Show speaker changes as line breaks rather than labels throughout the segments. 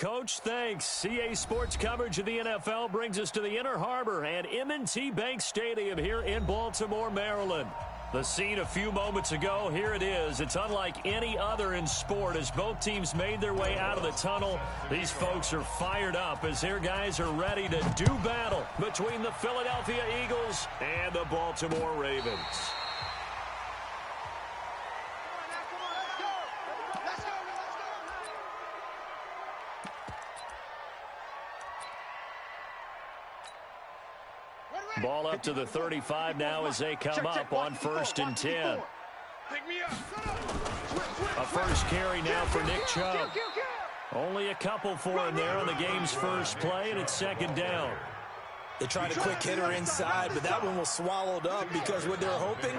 Coach. Thanks. CA Sports coverage of the NFL brings us to the Inner Harbor and M&T Bank Stadium here in Baltimore, Maryland. The scene a few moments ago, here it is. It's unlike any other in sport as both teams made their way out of the tunnel. These folks are fired up as their guys are ready to do battle between the Philadelphia Eagles and the Baltimore Ravens. Ball up to the 35 now as they come up on 1st and 10. A first carry now for Nick Chubb. Only a couple for him there on the game's first play, and it's 2nd down.
They tried a quick hitter inside, but that one was swallowed up because what they're hoping,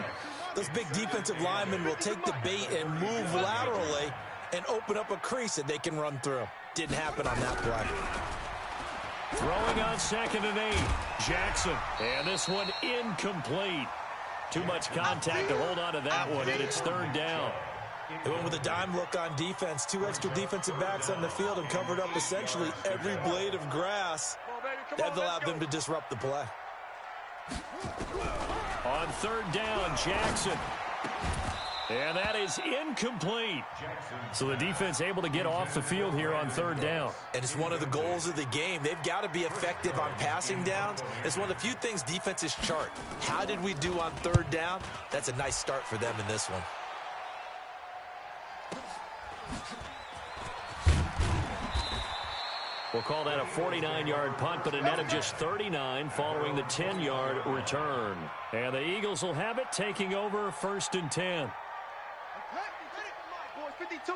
those big defensive linemen will take the bait and move laterally and open up a crease that they can run through. Didn't happen on that play.
Throwing on 2nd and 8, Jackson. And this one incomplete. Too much contact to hold on to that one, and it's 3rd down.
They went with a dime look on defense. 2 extra defensive backs on the field and covered up essentially every blade of grass. That allowed them to disrupt the play.
On 3rd down, Jackson. And that is incomplete. So the defense able to get off the field here on 3rd down.
And it's one of the goals of the game. They've got to be effective on passing downs. It's one of the few things defenses chart. How did we do on 3rd down? That's a nice start for them in this one.
We'll call that a 49-yard punt, but a net of just 39 following the 10-yard return. And the Eagles will have it, taking over 1st and 10.
52.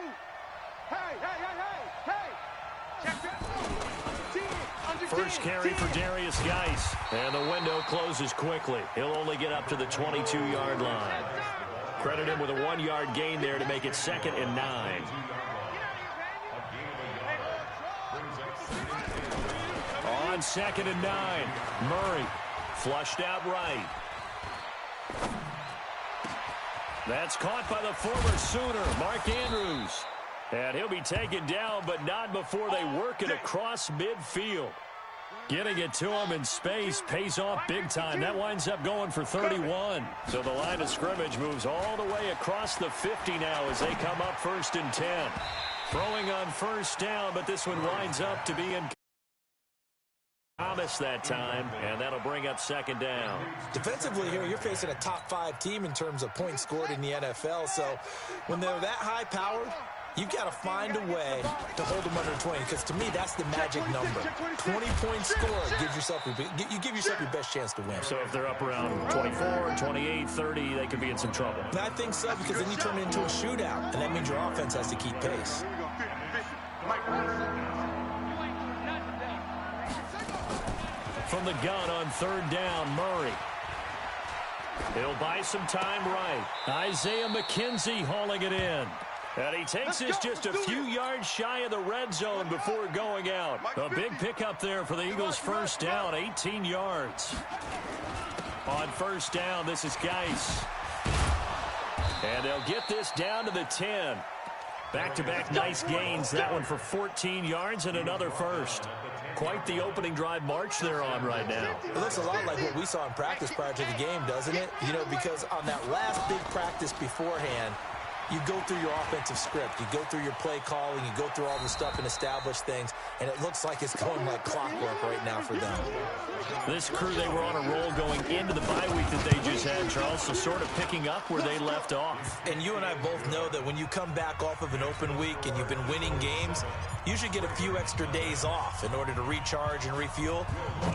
First carry for Darius Geis. And the window closes quickly. He'll only get up to the 22-yard line. Credit him with a 1-yard gain there to make it 2nd and 9. On 2nd and 9, Murray flushed out right. That's caught by the former Sooner, Mark Andrews. And he'll be taken down, but not before they work it across midfield. Getting it to him in space pays off big time. That winds up going for 31. So the line of scrimmage moves all the way across the 50 now as they come up 1st and 10. Throwing on 1st down, but this one winds up to be in Thomas that time, and that'll bring up 2nd down.
Defensively here, you're facing a top 5 team in terms of points scored in the NFL. So when they're that high powered, you've got to find a way to hold them under 20, because to me, that's the magic number. 20 points scored gives yourself you give yourself your best chance to win.
So if they're up around 24, 28, 30, they could be in some trouble.
And I think so, because then you turn it into a shootout, and that means your offense has to keep pace.
From the gun on 3rd down, Murray. He'll buy some time right. Isaiah McKenzie hauling it in. And he takes this just a few yards shy of the red zone before going out. A big pickup there for the Eagles' 1st down, 18 yards. On 1st down, this is Geis. And they'll get this down to the 10. Back-to-back nice gains, that one for 14 yards and another first. Quite the opening drive march they're on right now.
It looks a lot like what we saw in practice prior to the game, doesn't it? You know, because on that last big practice beforehand, you go through your offensive script. You go through your play calling. You go through all the stuff and establish things. And it looks like it's going like clockwork right now for them.
This crew, they were on a roll going into the bye week that they just had, Charles, so sort of picking up where they left off.
And you and I both know that when you come back off of an open week and you've been winning games, you should get a few extra days off in order to recharge and refuel.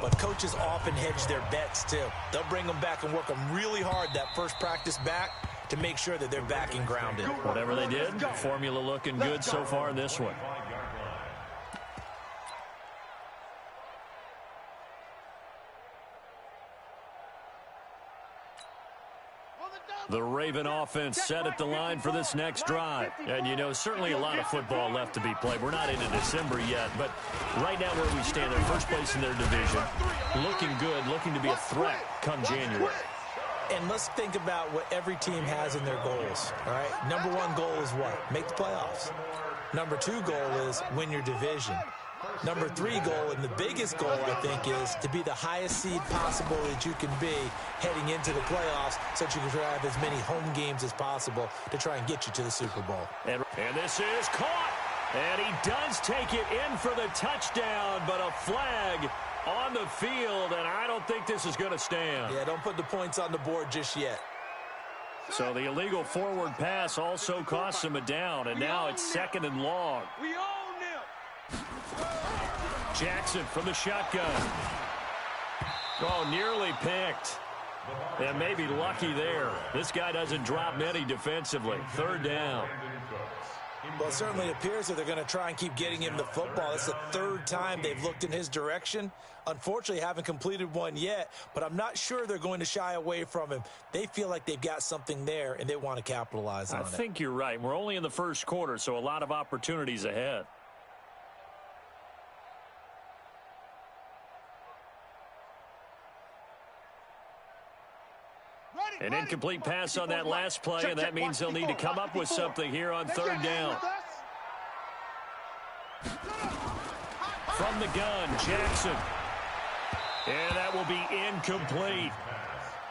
But coaches often hedge their bets, too. They'll bring them back and work them really hard that first practice back to make sure that they're back and grounded.
Whatever they did, formula looking good so far in this one. The Raven offense set at the line for this next drive. And, you know, certainly a lot of football left to be played. We're not into December yet, but right now where we stand, in first place in their division, looking good, looking to be a threat come January.
And let's think about what every team has in their goals, all right? Number one goal is what? Make the playoffs. Number two goal is win your division. Number 3 goal, and the biggest goal, I think, is to be the highest seed possible that you can be heading into the playoffs so that you can have as many home games as possible to try and get you to the Super Bowl.
And this is caught. And he does take it in for the touchdown, but a flag on the field, and I don't think this is going to stand.
Yeah, don't put the points on the board just yet.
So the illegal forward pass also costs him a down, and now it's 2nd and long.
We own them.
Jackson from the shotgun. Oh, nearly picked. And maybe lucky there. This guy doesn't drop many defensively. 3rd down.
Well, it certainly appears that they're going to try and keep getting him the football. It's the 3rd time they've looked in his direction. Unfortunately, haven't completed one yet, but I'm not sure they're going to shy away from him. They feel like they've got something there, and they want to capitalize on it.
I think you're right. We're only in the 1st quarter, so a lot of opportunities ahead. An incomplete pass on that last play, and that means they'll need to come up with something here on 3rd down. From the gun, Jackson. And that will be incomplete.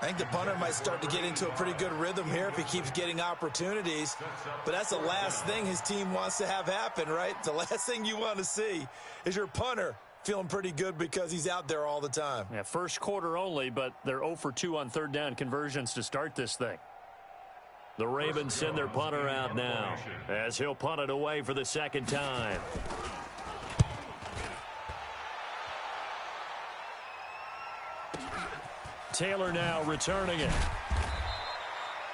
I think the punter might start to get into a pretty good rhythm here if he keeps getting opportunities. But that's the last thing his team wants to have happen, right? The last thing you want to see is your punter feeling pretty good because he's out there all the time.
Yeah, 1st quarter only, but they're 0 for 2 on 3rd down conversions to start this thing. The Ravens send their punter out now as he'll punt it away for the 2nd time. Taylor now returning it.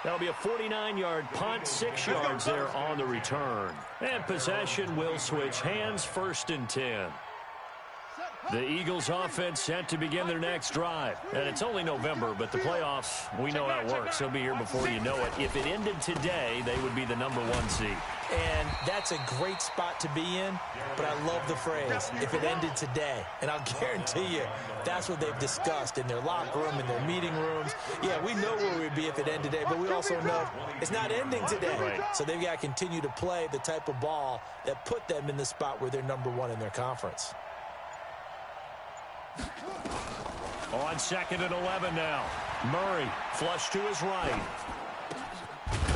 That'll be a 49-yard punt, 6 yards there on the return. And possession will switch hands, 1st and 10. The Eagles offense set to begin their next drive. And it's only November, but the playoffs, we know how it works. They'll be here before you know it. If it ended today, they would be the number 1 seed.
And that's a great spot to be in, but I love the phrase, if it ended today. And I'll guarantee you, that's what they've discussed in their locker room, in their meeting rooms. Yeah, we know where we'd be if it ended today, but we also know it's not ending today.
Right.
So they've got to continue to play the type of ball that put them in the spot where they're number 1 in their conference.
On 2nd and 11 now. Murray flush to his right.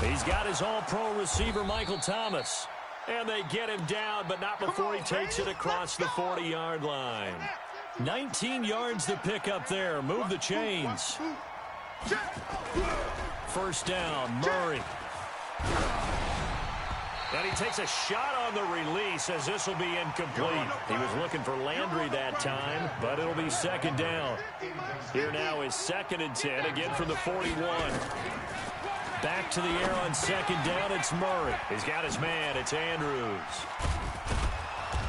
He's got his all-pro receiver, Michael Thomas. And they get him down, but not before he takes it across the 40-yard line. 19 yards to pick up there. Move the chains. 1st down, Murray. And he takes a shot on the release as this will be incomplete. He was looking for Landry that time, but it'll be 2nd down. Here now is 2nd and 10, again from the 41. Back to the air on 2nd down, it's Murray. He's got his man, it's Andrews.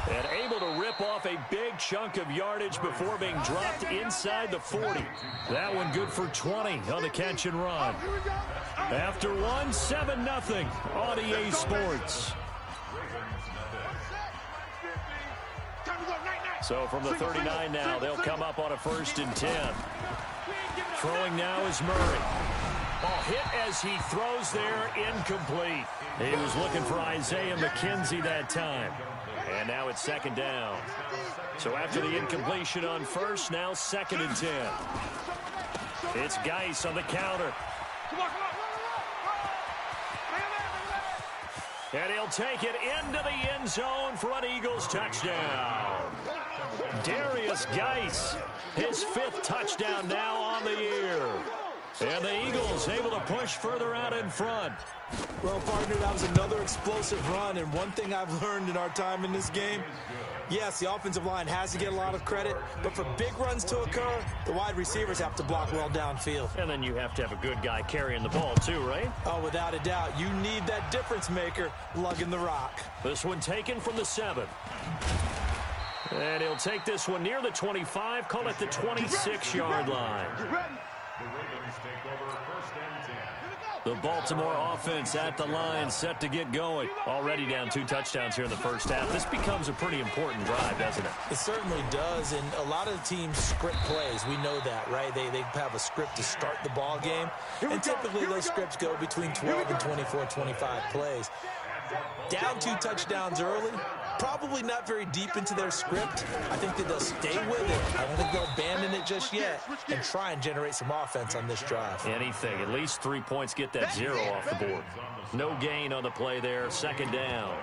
And able to rip off a big chunk of yardage before being dropped inside the 40. That one good for 20 on the catch and run. After 1, 7-0 on EA Sports. So from the 39 now, they'll come up on a 1st and 10. Throwing now is Murray. Oh, hit as he throws there, incomplete. He was looking for Isaiah McKenzie that time. And now it's 2nd down. So after the incompletion on 1st, now 2nd and 10. It's Geis on the counter. And he'll take it into the end zone for an Eagles touchdown. Darius Geis, his 5th touchdown now on the year. And the Eagles able to push further out in front.
Well, partner, that was another explosive run, and one thing I've learned in our time in this game, yes, the offensive line has to get a lot of credit, but for big runs to occur, the wide receivers have to block well downfield.
And then you have to have a good guy carrying the ball too, right?
Oh, without a doubt. You need that difference maker lugging the rock.
This one taken from the 7. And he'll take this one near the 25, call it the 26-yard line. The Baltimore offense at the line, set to get going. Already down 2 touchdowns here in the 1st half. This becomes a pretty important drive, doesn't it?
It certainly does, and a lot of the teams script plays. We know that, right? They have a script to start the ball game, and typically those scripts go between 12 and 24, 25 plays. Down 2 touchdowns early, Probably not very deep into their script. I think that they'll stay with it. I don't think they'll abandon it just yet and try and generate some offense on this drive.
Anything. At least 3 points, get that 0 off the board. No gain on the play there. Second down.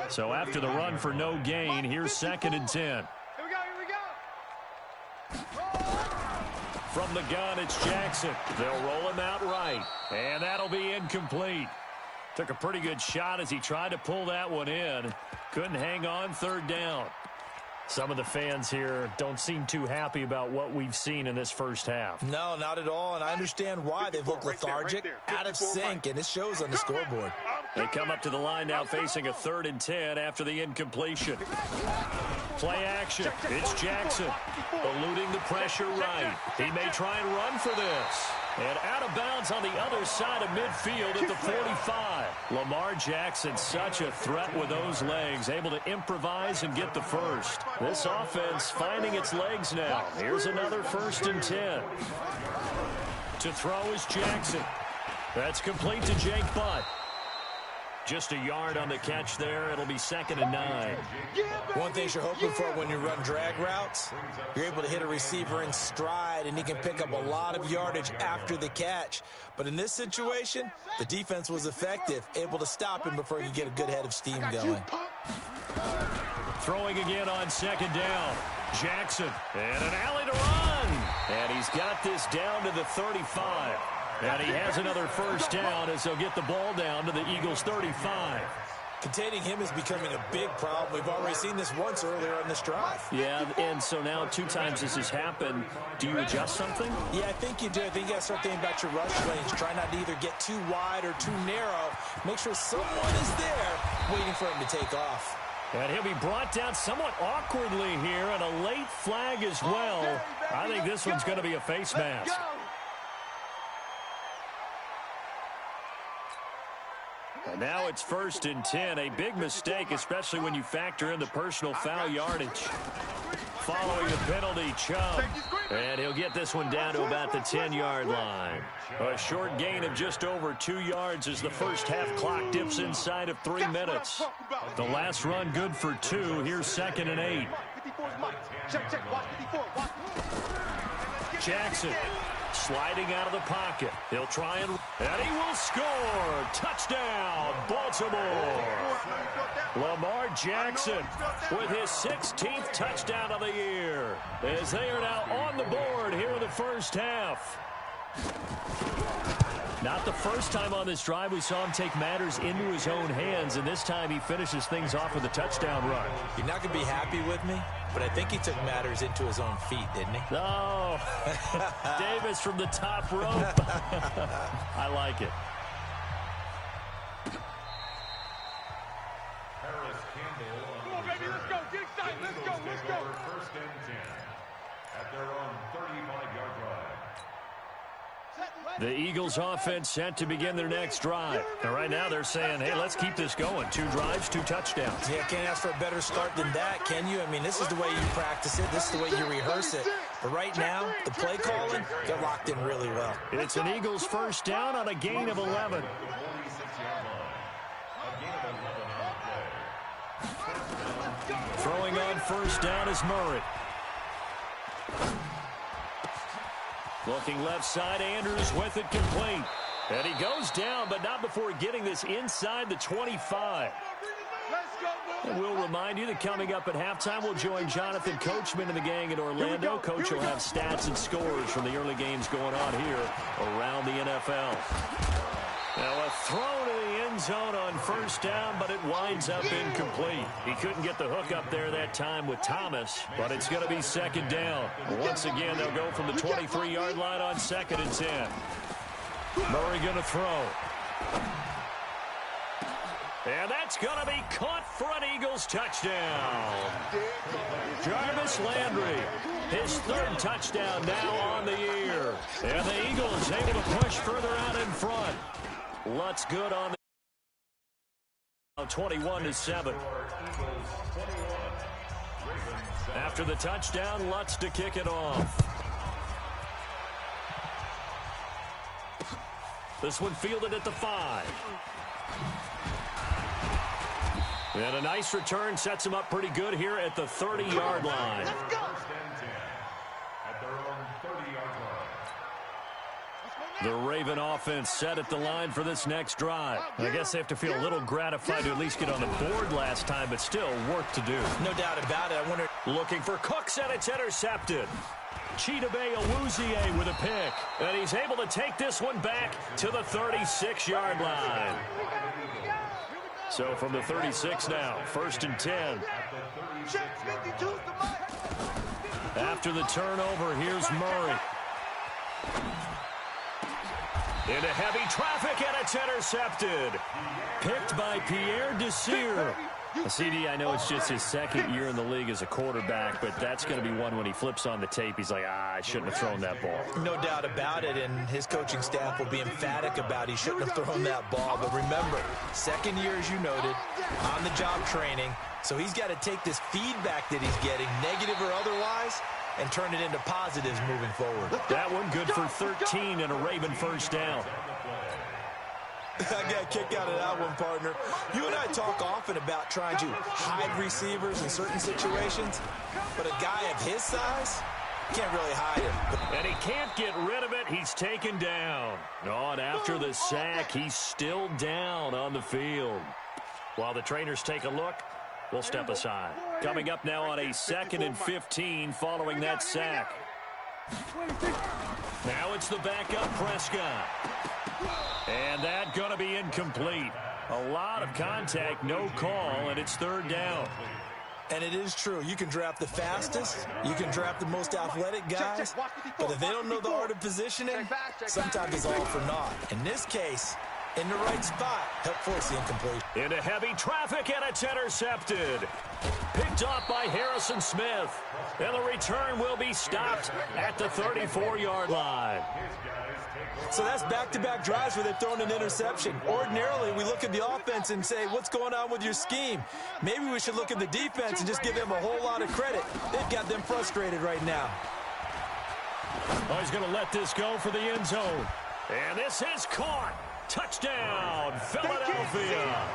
So after the run for no gain, here's 2nd and 10.
Here we go.
From the gun, it's Jackson. They'll roll him out right. And that'll be incomplete. Took a pretty good shot as he tried to pull that one in. Couldn't hang on 3rd down. Some of the fans here don't seem too happy about what we've seen in this first half.
No, not at all, and I understand why. They've looked lethargic, out of sync, and it shows on the scoreboard.
They come up to the line now facing a 3rd and 10 after the incompletion. Play action. It's Jackson. Eluding the pressure right. He may try and run for this. And out of bounds on the other side of midfield at the 45. Lamar Jackson, such a threat with those legs, able to improvise and get the first. This offense finding its legs now. Here's another 1st and 10. To throw is Jackson. That's complete to Jake Butt. Just a yard on the catch there. It'll be 2nd and 9.
One thing you're hoping for when you run drag routes, you're able to hit a receiver in stride, and he can pick up a lot of yardage after the catch. But in this situation, the defense was effective, able to stop him before he could get a good head of steam going.
Throwing again on 2nd down. Jackson, and an alley to run. And he's got this down to the 35. And he has another 1st down as they'll get the ball down to the Eagles' 35.
Containing him is becoming a big problem. We've already seen this once earlier on this drive.
Yeah, and so now 2 times this has happened. Do you adjust something?
Yeah, I think you do. I think you got to start thinking about your rush lanes. Try not to either get too wide or too narrow. Make sure someone is there waiting for him to take off.
And he'll be brought down somewhat awkwardly here, and a late flag as well. I think this one's going to be a face mask. And now it's 1st and 10. A big mistake, especially when you factor in the personal foul yardage. Following the penalty, Chubb. And he'll get this one down to about the 10-yard line. A short gain of just over 2 yards as the first half clock dips inside of 3 minutes. The last run good for 2. Here's 2nd and 8. Jackson sliding out of the pocket. He'll try and he will score. Touchdown, Baltimore. Lamar Jackson with his 16th touchdown of the year as they are now on the board here in the first half. Not the first time on this drive we saw him take matters into his own hands, and this time he finishes things off with a touchdown run.
You're not going to be happy with me, but I think he took matters into his own feet, didn't he?
Oh, Davis from the top rope. I like it.
Come on, baby, let's go. Get excited. Let's go. Let's go.
1st and 10 at their own 35-yard line.
The Eagles offense set to begin their next drive. And right now they're saying, hey, let's keep this going. 2 drives, 2 touchdowns.
Yeah, can't ask for a better start than that, can you? I mean, this is the way you practice it. This is the way you rehearse it. But right now, the play calling, they're locked in really well.
It's an Eagles 1st down on a gain of 11. Throwing on 1st down is Murray. Looking left side, Andrews with it complete. And he goes down, but not before getting this inside the 25. And we'll remind you that coming up at halftime, we'll join Jonathan Coachman and the gang in Orlando. Coach will have stats and scores from the early games going on here around the NFL. Now a throw to the end zone on 1st down, but it winds up incomplete. He couldn't get the hook up there that time with Thomas, but it's going to be 2nd down. Once again, they'll go from the 23-yard line on 2nd and 10. Murray going to throw. And that's going to be caught for an Eagles touchdown. Jarvis Landry, his 3rd touchdown now on the year. And the Eagles able to push further out in front. Lutz good on the 21-7. After the touchdown, Lutz to kick it off. This one fielded at the 5. And a nice return sets him up pretty good here at the 30-yard line.
Let's go. At their own 30-yard line.
The Raven offense set at the line for this next drive. I guess they have to feel a little gratified to at least get on the board last time, but still work to do.
No doubt about it. I wonder.
Looking for Cooks, and it's intercepted. Chidobe Awuzie with a pick. And he's able to take this one back to the 36-yard line. So from the 36 now, 1st and 10. After the turnover, here's Murray. Into heavy traffic, and it's intercepted. Picked by Pierre Desir. CD, I know it's just his 2nd year in the league as a quarterback, but that's going to be one when he flips on the tape. He's like, I shouldn't have thrown that ball.
No doubt about it, and his coaching staff will be emphatic about he shouldn't have thrown that ball. But remember, 2nd year, as you noted, on-the-job training, so he's got to take this feedback that he's getting, negative or otherwise, and turn it into positives moving forward.
That one good for 13 and a Raven first down.
I got a kick out of that one, partner. You and I talk often about trying to hide receivers in certain situations, but a guy of his size can't really hide him.
And he can't get rid of it. He's taken down. Oh, and after the sack, he's still down on the field. While the trainers take a look, we'll step aside. Coming up now on a 2nd and 15 following that sack. Now it's the backup Prescott. And that going to be incomplete. A lot of contact, no call, and it's 3rd down.
And it is true. You can draft the fastest, you can draft the most athletic guys, but if they don't know the art of positioning, sometimes it's all for naught. In this case, in the right spot, help force the incompletion.
Into heavy traffic, and it's intercepted. Picked off by Harrison Smith. And the return will be stopped at the 34-yard line.
So that's back-to-back drives where they've thrown an interception. Ordinarily, we look at the offense and say, what's going on with your scheme? Maybe we should look at the defense and just give them a whole lot of credit. They've got them frustrated right now.
Oh, he's going to let this go for the end zone. And this is caught. Touchdown, Philadelphia.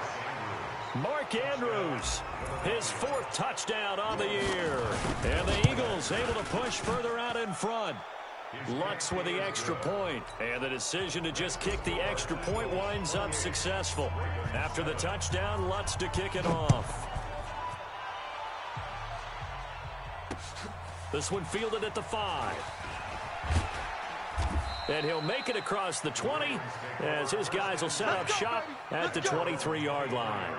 Mark Andrews, his 4th touchdown on the year. And the Eagles able to push further out in front. Lutz with the extra point, and the decision to just kick the extra point winds up successful. After the touchdown, Lutz to kick it off. This one fielded at the 5. And he'll make it across the 20 as his guys will set up shop at the 23-yard line.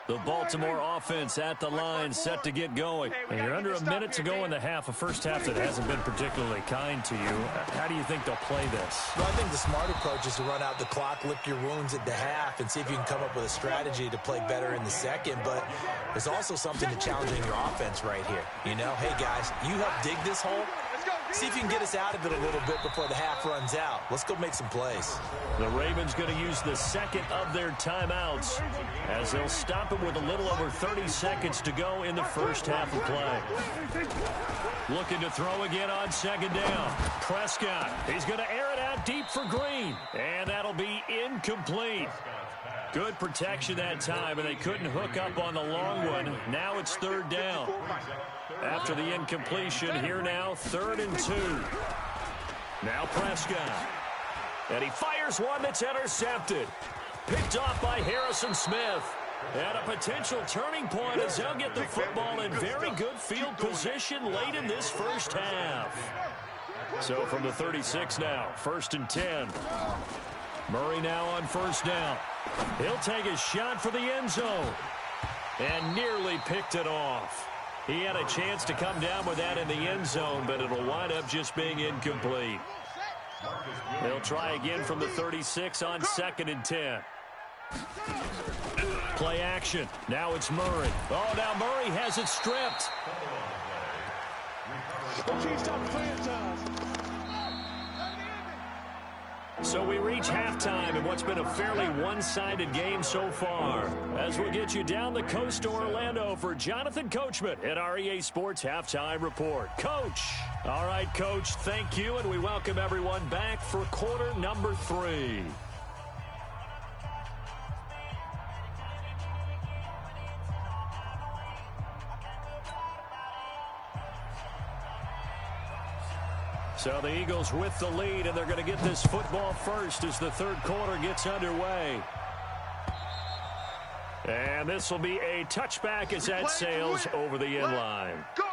The Baltimore offense at the line, set to get going. And you're under a minute to go in the half, a first half that hasn't been particularly kind to you. How do you think they'll play this?
Well, I think the smart approach is to run out the clock, lick your wounds at the half, and see if you can come up with a strategy to play better in the second. But there's also something to challenging your offense right here. You know, hey, guys, you help dig this hole. See if you can get us out of it a little bit before the half runs out. Let's go make some plays.
The Ravens going to use the 2nd of their timeouts as they'll stop it with a little over 30 seconds to go in the first half of play. Looking to throw again on 2nd down. Prescott, he's going to air it out deep for Green, and that'll be incomplete. Good protection that time, and they couldn't hook up on the long one. Now it's 3rd down. After the incompletion, here now, 3rd and 2. Now Prescott. And he fires one that's intercepted. Picked off by Harrison Smith. And a potential turning point as they'll get the football in very good field position late in this first half. So from the 36 now, 1st and 10. Murray now on 1st down. He'll take a shot for the end zone. And nearly picked it off. He had a chance to come down with that in the end zone, but it'll wind up just being incomplete. They'll try again from the 36 on 2nd and 10. Play action. Now it's Murray. Oh, now Murray has it stripped. So we reach halftime in what's been a fairly one-sided game so far. As we'll get you down the coast to Orlando for Jonathan Coachman at our EA Sports Halftime Report. Coach. All right, Coach, thank you, and we welcome everyone back for quarter number 3. So the Eagles with the lead, and they're going to get this football first as the third quarter gets underway. And this will be a touchback as that sails over the end line.
Go!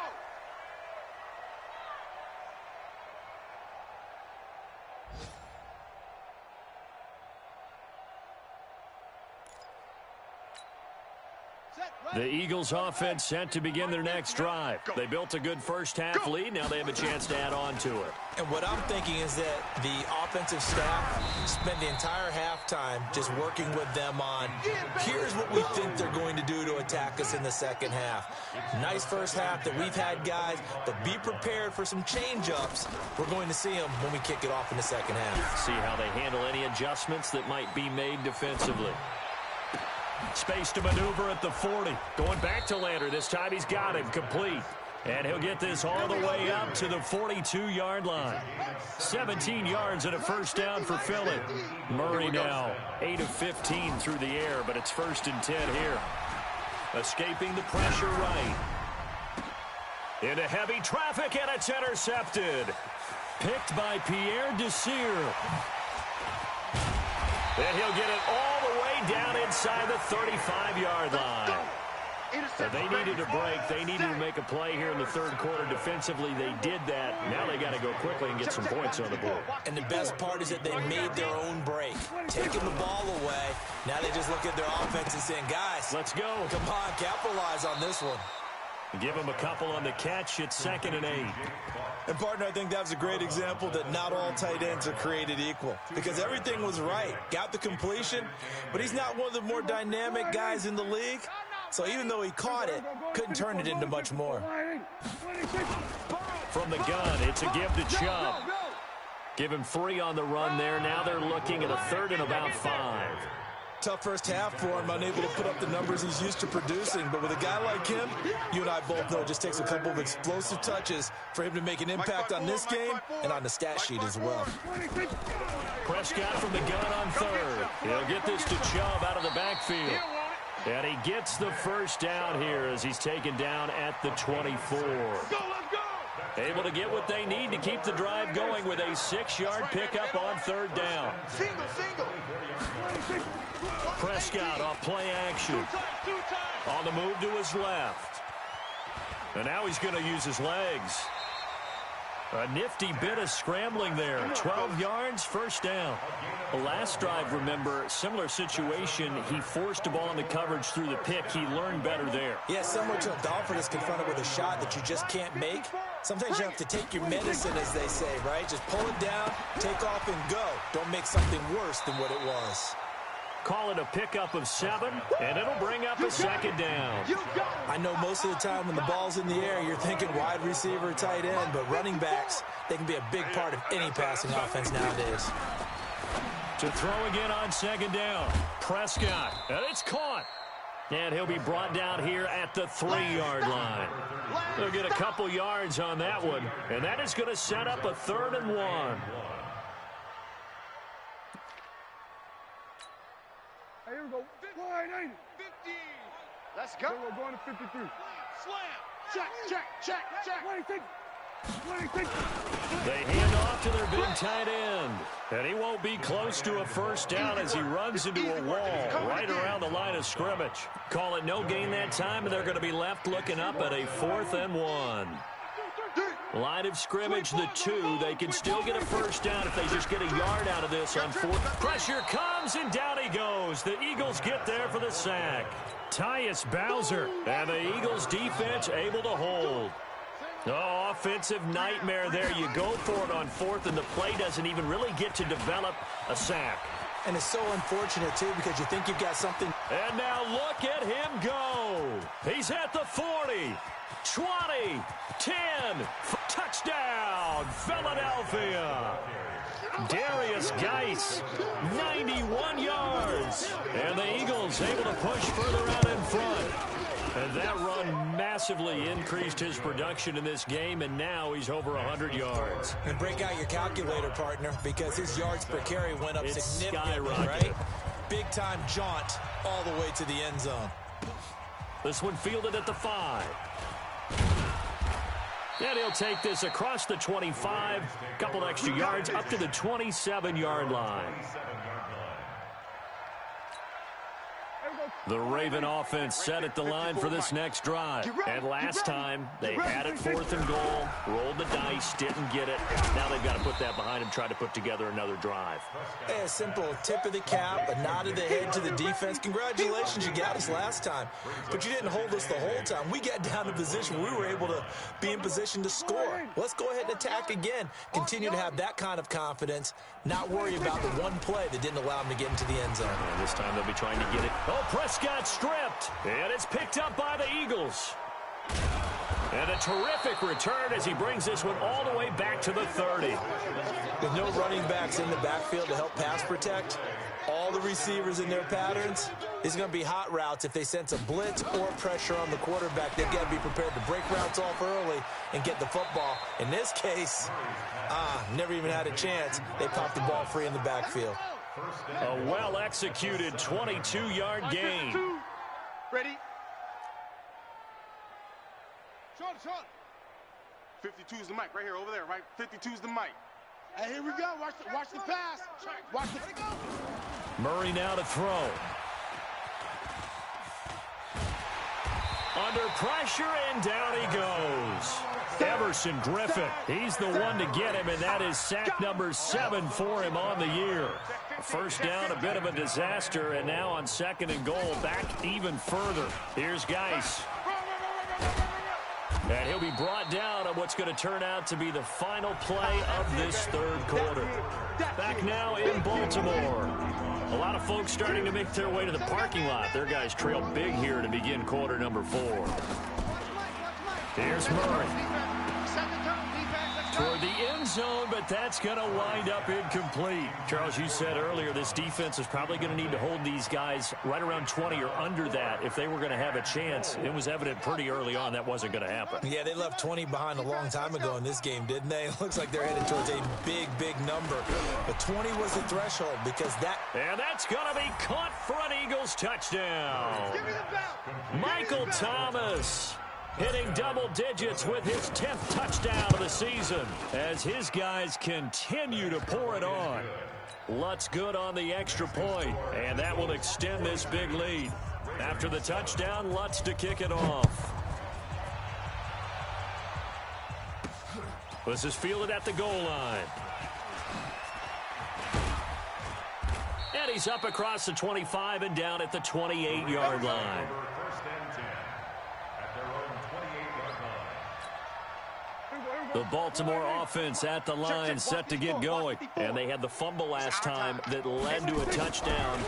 The Eagles offense set to begin their next drive. They built a good first half lead. Now they have a chance to add on to it.
And what I'm thinking is that the offensive staff spent the entire halftime just working with them on, here's what we think they're going to do to attack us in the second half. Nice first half that we've had, guys, but be prepared for some change-ups. We're going to see them when we kick it off in the second half.
See how they handle any adjustments that might be made defensively. Space to maneuver at the 40. Going back to Lander. This time he's got him complete. And he'll get this all the way up to the 42-yard line. 17 yards and a first down for Philly. Murray now 8 of 15 through the air, but it's 1st and 10 here. Escaping the pressure right. Into heavy traffic, and it's intercepted. Picked by Pierre Desir. And he'll get it all the way down inside the 35-yard line. They needed a break. They needed to make a play here in the third quarter defensively. They did that. Now they got to go quickly and get some points on the board.
And the best part is that they made their own break. Taking the ball away. Now they just look at their offense and saying, guys,
let's go.
Come on, capitalize on this one.
Give him a couple on the catch. It's 2nd and 8.
And, partner, I think that was a great example that not all tight ends are created equal. Because everything was right. Got the completion, but he's not one of the more dynamic guys in the league. So even though he caught it, couldn't turn it into much more.
From the gun, it's a give to Chubb. Give him 3 on the run there. Now they're looking at a 3rd and about 5.
Tough first half for him, unable to put up the numbers he's used to producing. But with a guy like him, you and I both know it just takes a couple of explosive touches for him to make an impact on this game and on the stat sheet as well.
Prescott from the gun on 3rd. He'll get this to Chubb out of the backfield. And he gets the first down here as he's taken down at the 24. Able to get what they need to keep the drive going with a 6-yard pickup on 3rd down. Prescott off play action. On the move to his left. And now he's going to use his legs. A nifty bit of scrambling there. 12 yards, first down. The last drive, remember, similar situation. He forced a ball into coverage through the pick. He learned better there.
Yeah, similar to a Dolphin is confronted with a shot that you just can't make. Sometimes you have to take your medicine, as they say, right? Just pull it down, take off, and go. Don't make something worse than what it was.
Call it a pickup of 7, and it'll bring up a 2nd down.
I know most of the time when the ball's in the air, you're thinking wide receiver, tight end, but running backs, they can be a big part of any passing offense nowadays.
To throw again on 2nd down. Prescott, and it's caught. And he'll be brought down here at the 3-yard line. They'll get a couple yards on that one, and that is going to set up a 3rd and 1.
Here we go. Wide 80. 50. Let's go. We're going to 53. Slam. Check.
They hand off to their big tight end. And he won't be close to a first down as he runs into a wall right around the line of scrimmage. Call it no gain that time, and they're going to be left looking up at a 4th and 1. Line of scrimmage, the 2. They can still get a first down if they just get a yard out of this on 4th. Pressure comes, and down he goes. The Eagles get there for the sack. Tyus Bowser, and the Eagles defense able to hold. Oh, offensive nightmare there. You go for it on 4th, and the play doesn't even really get to develop a sack.
And it's so unfortunate, too, because you think you've got something.
And now look at him go. He's at the 40, 20, 10, touchdown, Philadelphia. Darius Geis, 91 yards. And the Eagles able to push further out in front. And that run massively increased his production in this game, and now he's over 100 yards.
And break out your calculator, partner, because his yards per carry went up significantly, right? Big-time jaunt all the way to the end zone.
This one fielded at the 5. And he'll take this across the 25, a couple extra yards up to the 27-yard line. The Raven offense set at the line for this next drive. And last time, they had it 4th and goal, rolled the dice, didn't get it. Now they've got to put that behind them, try to put together another drive.
Hey, a simple tip of the cap, a nod of the head to the defense. Congratulations, you got us last time. But you didn't hold us the whole time. We got down to position where we were able to be in position to score. Let's go ahead and attack again. Continue to have that kind of confidence, not worry about the one play that didn't allow them to get into the end zone.
And this time they'll be trying to get it. Oh, Prescott stripped, and it's picked up by the Eagles. And a terrific return as he brings this one all the way back to the 30.
With no running backs in the backfield to help pass protect, all the receivers in their patterns, it's going to be hot routes. If they sense a blitz or pressure on the quarterback, they've got to be prepared to break routes off early and get the football. In this case, never even had a chance. They popped the ball free in the backfield.
A well-executed 22-yard gain.
Ready? Sean. 52 is the mic right here, over there, right? 52 is the mic. Hey, here we go. Watch the pass. Watch the...
Murray now to throw. Under pressure, and down he goes. Everson Griffin, he's the one to get him, and that is sack number 7 for him on the year. First down, a bit of a disaster, and now on 2nd and goal, back even further. Here's Geis. And he'll be brought down on what's going to turn out to be the final play of this 3rd quarter. Back now in Baltimore. A lot of folks starting to make their way to the parking lot. Their guys trail big here to begin quarter number 4. Here's Murray. Toward the end zone, but that's going to wind up incomplete. Charles, you said earlier this defense is probably going to need to hold these guys right around 20 or under that if they were going to have a chance. It was evident pretty early on that wasn't going to happen.
Yeah, they left 20 behind a long time ago in this game, didn't they? It looks like they're headed towards a big number. But 20 was the threshold because that...
And that's going to be caught for an Eagles touchdown. Michael Thomas hitting double digits with his 10th touchdown of the season as his guys continue to pour it on. Lutz good on the extra point, and that will extend this big lead. After the touchdown, Lutz to kick it off. This is fielded at the goal line. And he's up across the 25 and down at the 28-yard line. The Baltimore offense at the line, set to get going. And they had the fumble last time that led to a touchdown.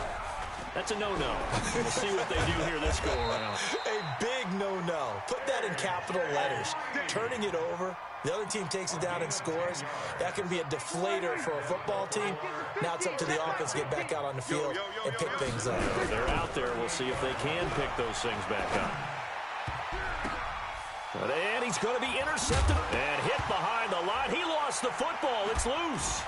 That's a no-no. We'll see what they do here this go-around.
A big no-no. Put that in capital letters. Turning it over, the other team takes it down and scores. That can be a deflator for a football team. Now it's up to the offense to get back out on the field and pick things up.
They're out there. We'll see if they can pick those things back up. And he's going to be intercepted and hit behind the line. He lost the football. It's loose.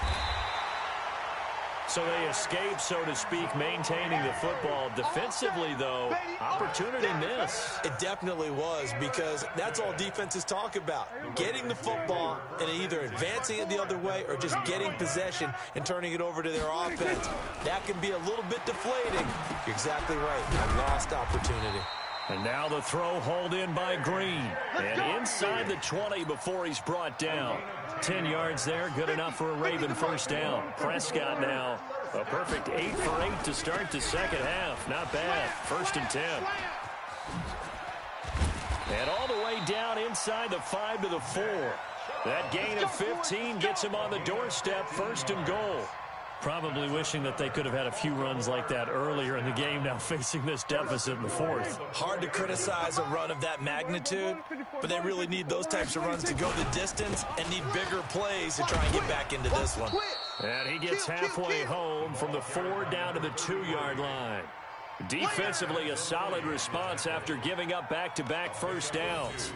So they escape, so to speak, maintaining the football. Defensively, though, opportunity miss.
It definitely was, because that's all defenses talk about. Getting the football and either advancing it the other way or just getting possession and turning it over to their offense. That can be a little bit deflating. You're exactly right. A lost opportunity.
And now the throw hauled in by Green. And inside the 20 before he's brought down. 10 yards there, good enough for a Raven first down. Prescott now, a perfect 8 for 8 to start the second half. Not bad, 1st and 10. And all the way down inside the 5 to the 4. That gain of 15 gets him on the doorstep, 1st and goal. Probably wishing that they could have had a few runs like that earlier in the game, now facing this deficit in the 4th.
Hard to criticize a run of that magnitude, but they really need those types of runs to go the distance and need bigger plays to try and get back into this one.
And he gets halfway home from the 4 down to the 2-yard line. Defensively, a solid response after giving up back-to-back first downs.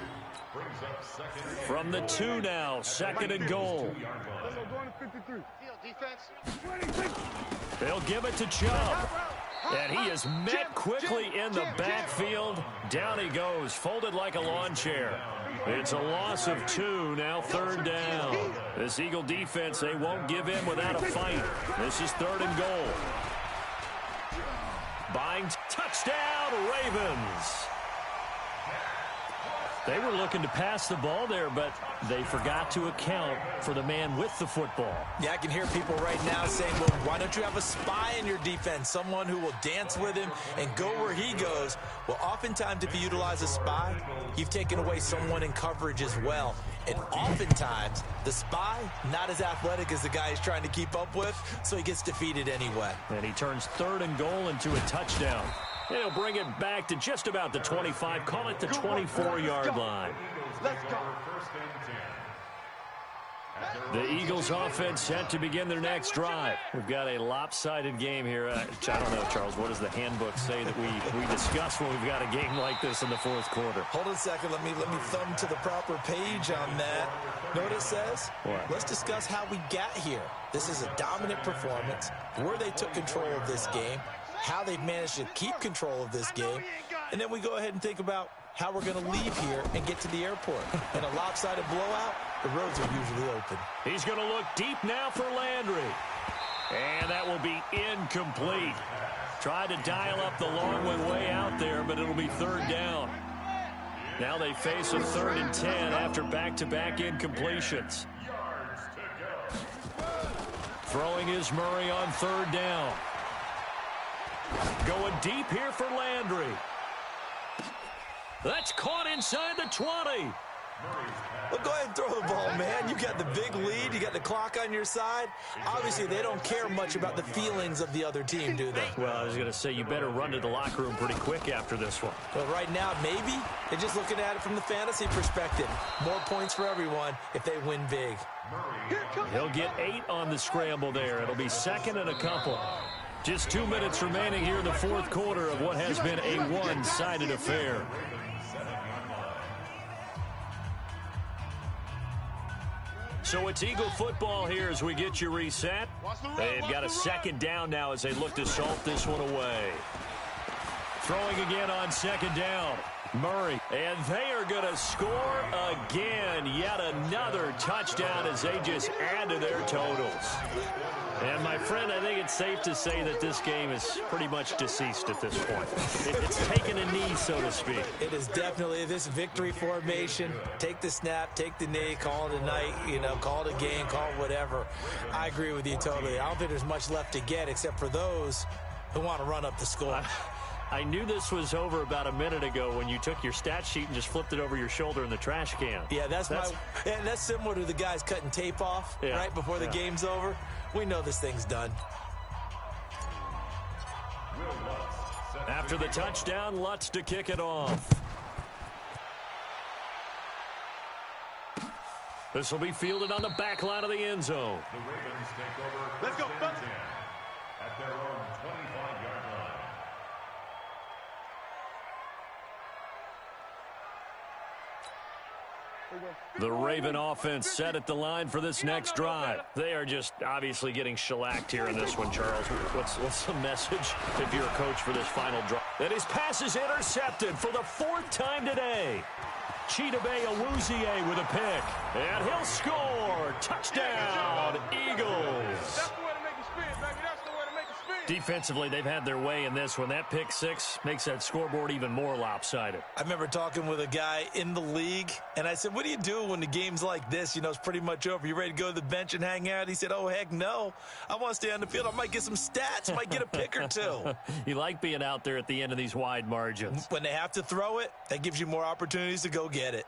From the 2 now, 2nd and goal. They'll give it to Chubb. And he is met quickly in the backfield. Down he goes, folded like a lawn chair. It's a loss of 2, now 3rd down. This Eagle defense, they won't give in without a fight. This is 3rd and goal. Buying touchdown, Ravens. They were looking to pass the ball there, but they forgot to account for the man with the football.
Yeah, I can hear people right now saying, well, why don't you have a spy in your defense, someone who will dance with him and go where he goes? Well, oftentimes if you utilize a spy, you've taken away someone in coverage as well. And oftentimes, the spy, not as athletic as the guy he's trying to keep up with, so he gets defeated anyway.
And he turns 3rd and goal into a touchdown. And he'll bring it back to just about the 25, call it the 24-yard line.
Let's go.
The Eagles offense set to begin their next drive. We've got a lopsided game here. I don't know, Charles, what does the handbook say that we discuss when we've got a game like this in the 4th quarter?
Hold on a second. Let me thumb to the proper page on that. Know what it says?
What?
Let's discuss how we got here. This is a dominant performance, where they took control of this game, how they've managed to keep control of this game, and then we go ahead and think about how we're going to leave here and get to the airport. In a lopsided blowout, the roads are usually open.
He's going to look deep now for Landry. And that will be incomplete. Tried to dial up the long way out there, but it'll be 3rd down. Now they face a 3rd and 10 after back-to-back incompletions. Throwing is Murray on 3rd down. Going deep here for Landry. That's caught inside the 20.
Well, go ahead and throw the ball, man. You got the big lead. You got the clock on your side. Obviously, they don't care much about the feelings of the other team, do they?
Well, I was going to say, you better run to the locker room pretty quick after this one.
Well, right now, maybe they're just looking at it from the fantasy perspective. More points for everyone if they win big.
He'll get 8 on the scramble there. It'll be 2nd and a couple. Just 2 minutes remaining here in the 4th quarter of what has been a one-sided affair. So it's Eagle football here as we get you reset. They've got a 2nd down now as they look to salt this one away. Throwing again on 2nd down. Murray. And they are going to score again. Yet another touchdown as they just add to their totals. And, my friend, I think it's safe to say that this game is pretty much deceased at this point. It's taken a knee, so to speak.
It is definitely this victory formation. Take the snap, take the knee, call it a night, call it a game, call it whatever. I agree with you totally. I don't think there's much left to get except for those who want to run up the score.
I knew this was over about a minute ago when you took your stat sheet and just flipped it over your shoulder in the trash can.
Yeah, that's similar to the guys cutting tape off right before the game's over. We know this thing's done.
After the touchdown, Lutz to kick it off. This will be fielded on the back line of the end zone.
The Ravens take over.
Let's go, fellas.
At their own 25-yard line.
The Raven offense set at the line for this next drive. They are just obviously getting shellacked here in this one, Charles. What's the message if you're a coach for this final drive? And his pass is intercepted for the 4th time today. Chidobe Awuzie with a pick. And he'll score. Touchdown, Eagles. Defensively, they've had their way in this one. That pick 6 makes that scoreboard even more lopsided.
I remember talking with a guy in the league, and I said, what do you do when the game's like this? It's pretty much over. You ready to go to the bench and hang out? He said, oh, heck no. I want to stay on the field. I might get some stats. I might get a pick or 2.
You like being out there at the end of these wide margins.
When they have to throw it, that gives you more opportunities to go get it.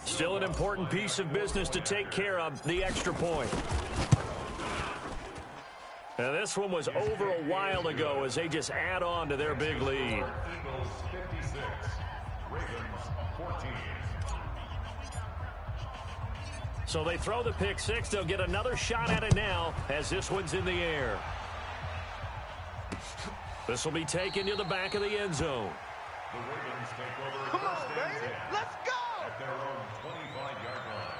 Still an important piece of business to take care of, the extra point. Now, this one was over a while ago as they just add on to their big lead.
Eagles 56, Ravens 14.
So they throw the pick 6. They'll get another shot at it now as this one's in the air. This will be taken to the back of the end zone.
The Ravens take over.
Come on, baby. Let's go.
At their own 25-yard line.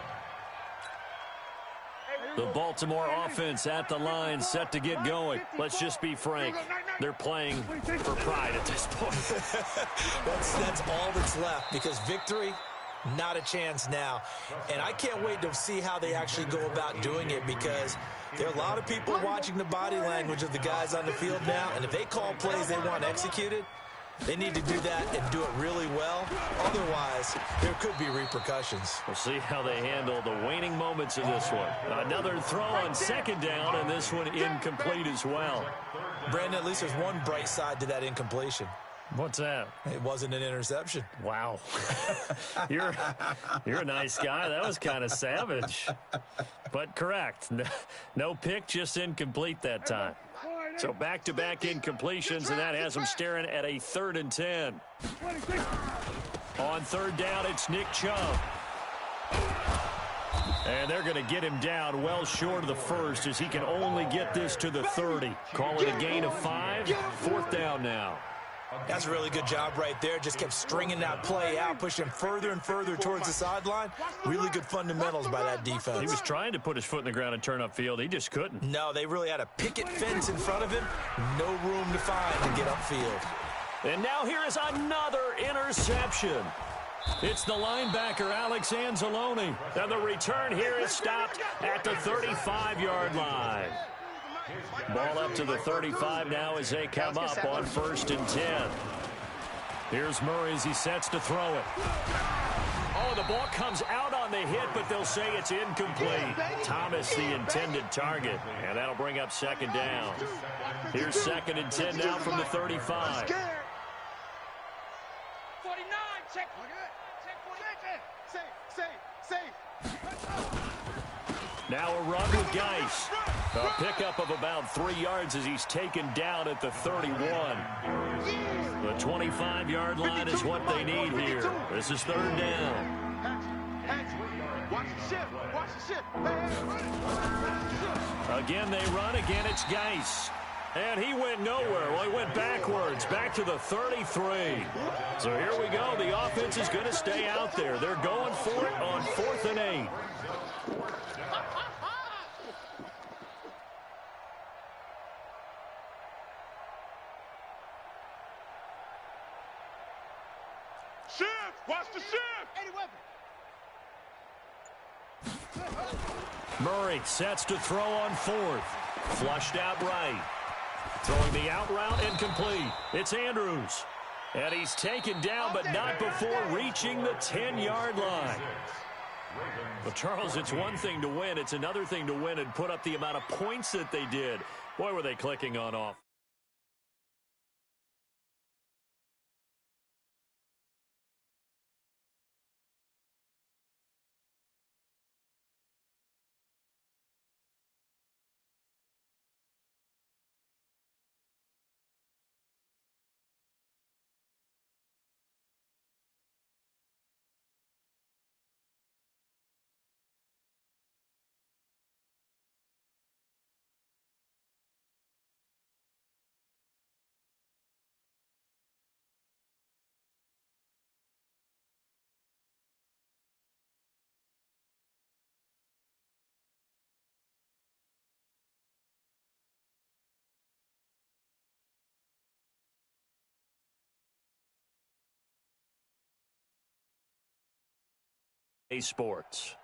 The Baltimore offense at the line, set to get going. Let's just be frank. They're playing for pride at this point.
That's all that's left, because victory, not a chance now. And I can't wait to see how they actually go about doing it, because there are a lot of people watching the body language of the guys on the field now, and if they call plays they want executed, they need to do that and do it really well. Otherwise, there could be repercussions.
We'll see how they handle the waning moments of this one. Another throw on second down, and this one incomplete as well.
Brandon, at least there's one bright side to that incompletion.
What's that?
It wasn't an interception.
Wow. You're a nice guy. That was kind of savage. But correct. No pick, just incomplete that time. So back-to-back incompletions, and that has them staring at a 3rd and 10. On third down, it's Nick Chubb. And they're going to get him down well short of the first, as he can only get this to the 30. Call it a gain of 5. 4th down now.
That's a really good job right there. Just kept stringing that play out, pushing him further and further towards the sideline. Really good fundamentals by that defense.
He was trying to put his foot in the ground and turn upfield. He just couldn't.
No, they really had a picket fence in front of him. No room to find to get upfield.
And now here is another interception. It's the linebacker, Alex Anzalone. And the return here is stopped at the 35-yard line. Ball up to the 35 now as they come up on 1st and 10. Here's Murray as he sets to throw it. Oh, the ball comes out on the hit, but they'll say it's incomplete. Thomas, the intended target, and that'll bring up 2nd down. Here's 2nd and 10 now from the 35.
49, check. Safe.
Now a run with Geis. A pickup of about 3 yards as he's taken down at the 31. The 25-yard line is what they need here. This is 3rd down.
Watch the shift.
Again they run. Again it's Geis. And he went nowhere. Well, he went backwards, back to the 33. So here we go. The offense is going to stay out there. They're going for it on 4th and 8.
Shift! Watch the shift!
Murray sets to throw on 4th. Flushed out right. Throwing the out route, incomplete. It's Andrews. And he's taken down, but not before reaching the 10-yard line. But, Charles, it's one thing to win. It's another thing to win and put up the amount of points that they did. Boy, were they clicking on off. Sports.